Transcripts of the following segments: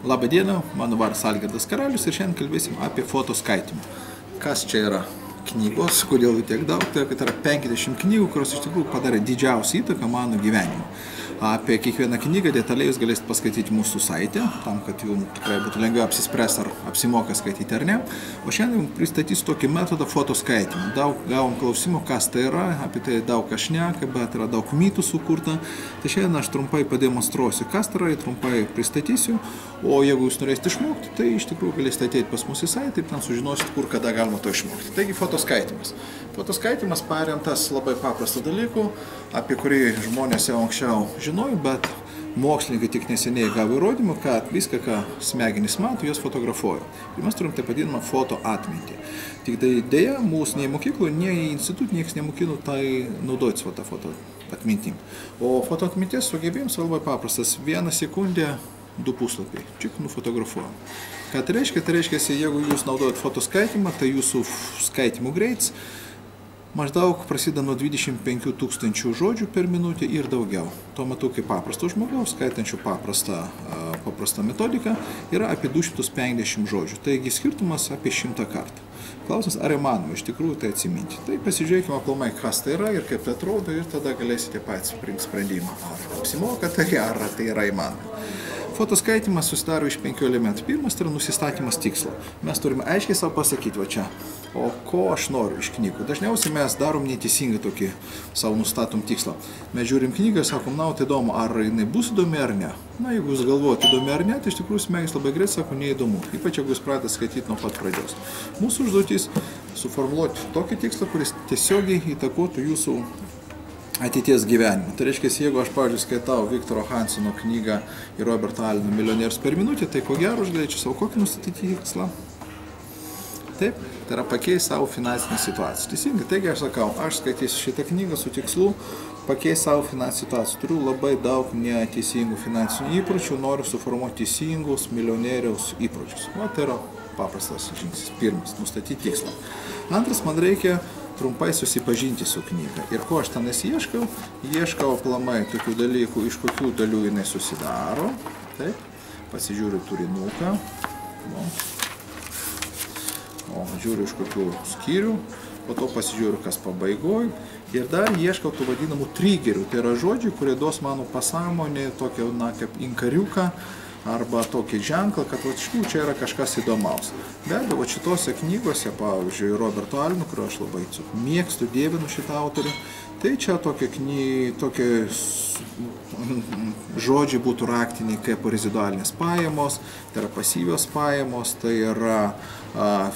Labą dieną, mano vardas Algirdas Karalius ir šiandien kalbėsim apie fotoskaitymą. Kas čia yra knygos, kodėl jų tiek daug, tai kad yra 50 knygų, kurios iš tikrųjų padarė didžiausią įtaką mano gyvenimui. Apie kiekvieną knygą detaliai jūs galėsite paskaityti mūsų saite, tam, kad jums tikrai būtų lengviau apsispręsti, ar apsimoka skaityti ar ne. O šiandien pristatysiu tokį metodą fotoskaitymą. Daug gavom klausimų, kas tai yra, apie tai daug kas šneka, bet yra daug mitų sukurta. Tai šiandien aš trumpai pademonstruosiu, kas tai yra, trumpai pristatysiu. O jeigu jūs norėsite išmokti, tai iš tikrųjų galėsite ateiti pas mūsų saitą ir ten sužinosit, kur kada galima to išmokti. Taigi fotoskaitimas. Fotoskaitimas paremtas labai paprastų dalykų, apie kurį žmonės jau anksčiau žinojo, bet mokslininkai tik neseniai gavo įrodymų, kad viską, ką smegenys mato, jos fotografuoja. Ir mes turim taip vadinamą foto atmintį. Tik tai dėja, mūsų nei mokyklų, nei institutų niekas nemokino tai naudotis tą foto atmintim. O foto atminties sugebėjimas labai paprastas. 1 sekundė, 2 puslapiai. Čik nufotografuojam. Ką tai reiškia? Tai reiškia, jeigu jūs naudojat fotoskaitimą, tai jūsų skaitimų greitis maždaug prasideda nuo 25 000 žodžių per minutę ir daugiau. Tuo metu, kaip paprasto žmogaus, skaitančių paprastą metodiką, yra apie 250 žodžių. Taigi skirtumas apie 100 kartų. Klausimas, ar įmanoma iš tikrųjų tai atsiminti. Tai pasižiūrėkime aplamai, kas tai yra ir kaip tai atrodo, ir tada galėsite patys priimti sprendimą, ar apsimoka tai, ar tai yra įmanoma. Fotoskaitimas susidaro iš 5 elementų. Pirmas tai yra nusistatymas tikslo. Mes turime aiškiai savo pasakyti, va čia, o ko aš noriu iš knygų. Dažniausiai mes darom neteisingai tokį savo nustatom tikslą. Mes žiūrim knygą ir sakom, na, tai įdomu, ar jinai bus įdomi ar ne. Na, jeigu jūs galvojate įdomi ar ne, tai iš tikrųjų smegenys labai greit sako, neįdomu. Ypač jeigu jūs pradedate skaityti nuo pat pradžios. Mūsų užduotis suformuluoti tokį tikslą, kuris tiesiogiai įtakotų jūsų ateities gyvenimą. Tai reiškia, jeigu aš, pavyzdžiui, skaitau Viktoro Hanseno knygą ir Roberto Aleno Milijonierius per minutę, tai ko gero aš galėčiau savo kokį nustatyti tikslą? Taip, tai yra pakeisti savo finansinę situaciją. Teisingai, taigi aš sakau, aš skaitysiu šitą knygą su tikslu pakeisti savo finansinę situaciją. Turiu labai daug neteisingų finansinių įpročių, noriu suformuoti teisingus milijonieriaus įpročius. O tai yra paprastas žingsnis. Pirmas, nustatyti tikslą. Antras, man reikia trumpai susipažinti su knyga. Ir ko aš tenais ieškau? Ieškau aplamai tokių dalykų, iš kokių dalių jinai susidaro. Taip, pasižiūriu turinuką. Žiūriu iš kokių skyrių, po to pasižiūriu, kas pabaigoj. Ir dar ieškau tų vadinamų trigerių. Tai yra žodžiai, kurie duos mano pasąmonė tokią, na, kaip inkariuką, arba tokį ženklą, kad va, čia yra kažkas įdomaus. Be abejo, va, šitose knygose, pavyzdžiui, Roberto Aleno, kurio aš labai mėgstu, dievinu šitą autorių, tai čia tokie žodžiai būtų raktiniai kaip rezidualinės pajamos, tai yra pasyvios pajamos, tai yra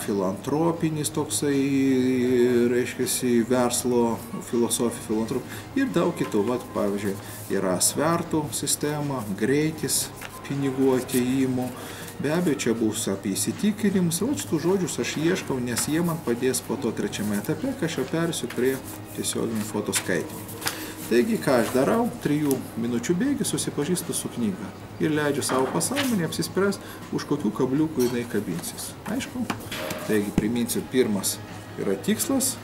filantropinis toksai, reiškia, verslo filosofija, filantropija ir daug kitų. Vat, pavyzdžiui, yra svertų sistema, greitis, pinigų atėjimų. Be abejo, čia bus apie įsitikinimus. O šitų žodžius aš ieškau, nes jie man padės po to trečiame etape, kai aš jau persiu prie tiesioginio fotoskaitimo. Taigi, ką aš darau, 3 minučių bėgį susipažįstu su knyga ir leidžiu savo pasąmonę apsispręsti, už kokių kabliukų jinai kabinsis. Aišku? Taigi, priminsiu, pirmas yra tikslas,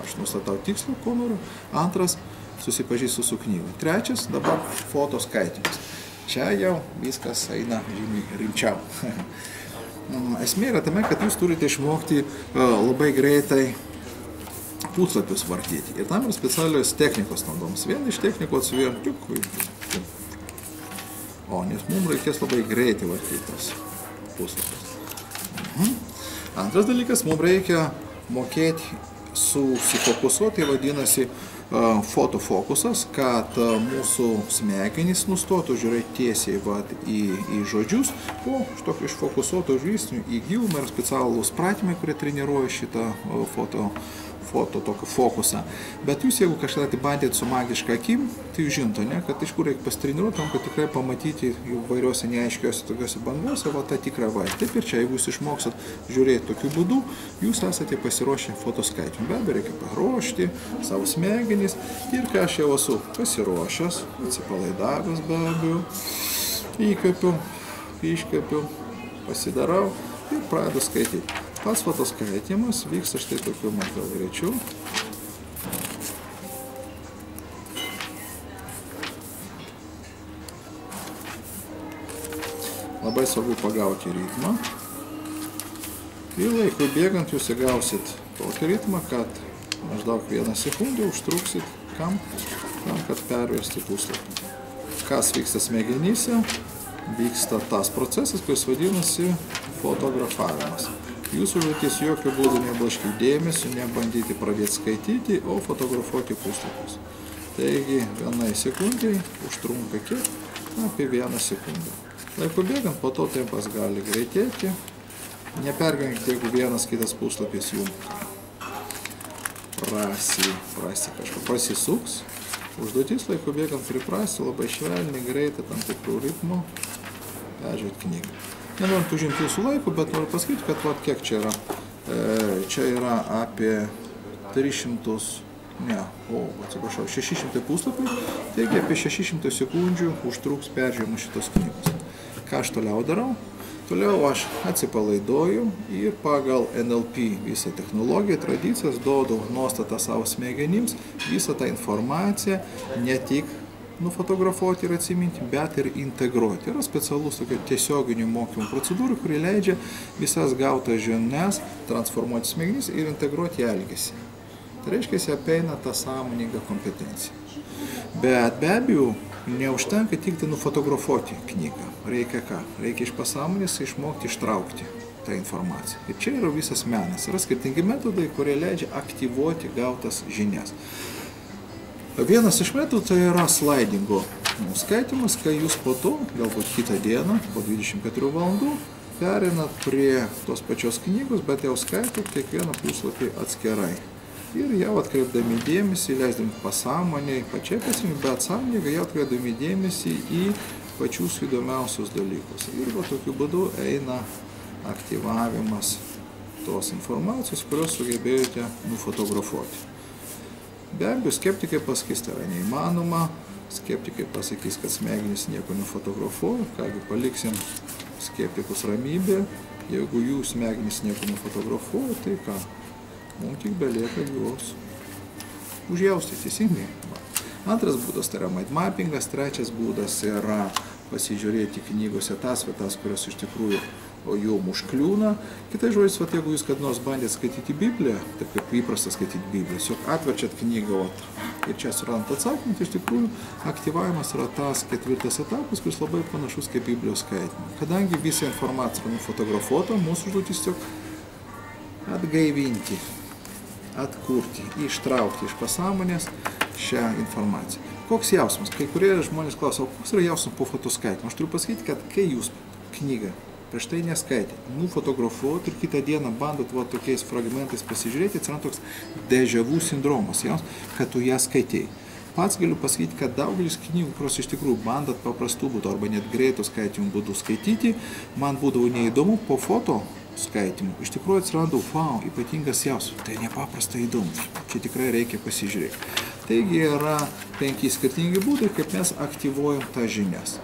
aš nustatau tikslą, ko noriu. Antras, susipažįstu su knyga. Trečias, dabar fotoskaitimas. Čia jau viskas eina žymiai rimčiau. Esmė yra tame, kad jūs turite išmokti labai greitai puslapius vartyti. Ir tam yra specialios technikos naudomas. Viena iš technikos nes mums reikės labai greitai vartyti tos puslapius. Antras dalykas, mums reikia mokėti susifokusuoti, tai vadinasi fotofokusas, kad mūsų smegenys nustotų žiūrėti tiesiai į žodžius, o tokio išfokusuoto žvilgsnių į gilumą ir specialūs pratimai, kurie treniruoja šitą foto tokį fokusą. Bet jūs, jeigu kažkada tai bandėte su magiška akim, tai jūs žinote, ne, kad iš kur reikia pasitreniruoti, kad tikrai pamatyti įvairiuose neaiškiuose tokiuose bangose, tą tikrą vaizdą. Taip ir čia, jeigu jūs išmoksit žiūrėti tokiu būdu, jūs esate pasiruošę fotoskaitimui. Be abejo, reikia paruošti savo smegenis ir ką aš jau esu pasiruošęs, atsipalaidavęs be abejo, įkvepiu, iškvepiu, pasidarau ir pradedu skaityti. Pats fotoskaitimas vyksta štai tokiu maždaug greičiu. Labai svarbu pagauti ritmą. Ir laikui bėgant jūs įgausit tokį ritmą, kad maždaug 1 sekundę užtruksit, tam, kad perversti puslapį. Kas vyksta smegenyse? Vyksta tas procesas, kuris vadinasi fotografavimas. Jūsų užduotis jokių būdų neblaškyti dėmesio, nebandyti pradėti skaityti, o fotografuoti puslapius. Taigi 1 sekundžiai užtrunka kiek? Apie 1 sekundę. Laiku bėgant, po to tempas gali greitėti. Nepergengti, jeigu vienas kitas puslapis jums prasisuks. Užduotis laiku bėgant priprasti labai švelniai, greitai, tam tikrų ritmų peržiūrėti knygą. Nenorim užimti jūsų laikų, bet noriu pasakyti, kad vat, kiek čia yra. Čia yra apie 600 puslapių, taigi apie 600 sekundžių užtruks peržiūrimas šitos knygos. Ką aš toliau darau? Toliau aš atsipalaiduoju ir pagal NLP visą technologiją, tradicijas, duodu nuostatą savo smegenims, visą tą informaciją ne tik nufotografuoti ir atsiminti, bet ir integruoti. Yra specialus tiesioginių mokymų procedūrų, kurie leidžia visas gautas žinias transformuoti smegenis ir integruoti į elgesį. Tai reiškia, apeina tą sąmoningą kompetenciją. Bet be abejo, neužtenka tik nufotografuoti knygą. Reikia ką? Reikia iš pasąmonės išmokti ištraukti tą informaciją. Ir čia yra visas menas. Yra skirtingi metodai, kurie leidžia aktyvuoti gautas žinias. Vienas iš metodų tai yra slaidingo skaitimas, kai jūs po to, galbūt kitą dieną, po 24 valandų, pereinat prie tos pačios knygos, bet jau skaitot kiekvieną puslapį atskirai. Ir jau atkreipdami dėmesį, leisdami pasąmoniai, pačiai pasimį, bet sąmoningai jau atkreipdami dėmesį į pačius įdomiausius dalykus. Ir va tokiu būdu eina aktyvavimas tos informacijos, kurios sugebėjote nufotografuoti. Be abejo, skeptikai pasakys, tai yra neįmanoma, skeptikai pasakys, kad smegenys nieko nefotografuoja, kągi paliksim skeptikus ramybė, jeigu jų smegenys nieko nefotografuoja, tai ką? Mums tik belieka juos užjausti, teisingai. Antras būdas tai yra mind mappingas, trečias būdas yra pasižiūrėti knygose tas vietas, kurios iš tikrųjų jom užkliūna. Kitai žodžiais, jeigu jūs kad nors bandėt skaityti Bibliją, taip kaip įprasta skaityti Bibliją, tiesiog atverčiat knygą ir čia surandant atsakymą, tai iš tikrųjų aktyvavimas yra tas 4 etapas, kuris labai panašus kaip Biblijos skaitymas. Kadangi visa informacija yra nufotografuota, mūsų užduotis tiesiog atgaivinti, atkurti, ištraukti iš pasąmonės šią informaciją. Koks jausmas? Kai kurie žmonės klausia, koks yra jausmas po fotoskaitimo? Aš turiu pasakyti, kad kai jūs knygą prieš tai neskaitėte, nufotografuoti ir kitą dieną bandot tokiais fragmentais pasižiūrėti, atsiranda toks déjà vu sindromas, kad tu ją skaitėjai. Pats galiu pasakyti, kad daugelis knygų, kurios iš tikrųjų bandot paprastų būdų arba net greito skaitymų būdų skaityti, man būdavo neįdomu po foto skaitimų. Iš tikrųjų atsirado, ypatingas jausmas. Tai nepaprastai įdomu. Čia tikrai reikia pasižiūrėti. Taigi yra 5 skirtingi būdai, kaip mes aktyvuojam tas žinias.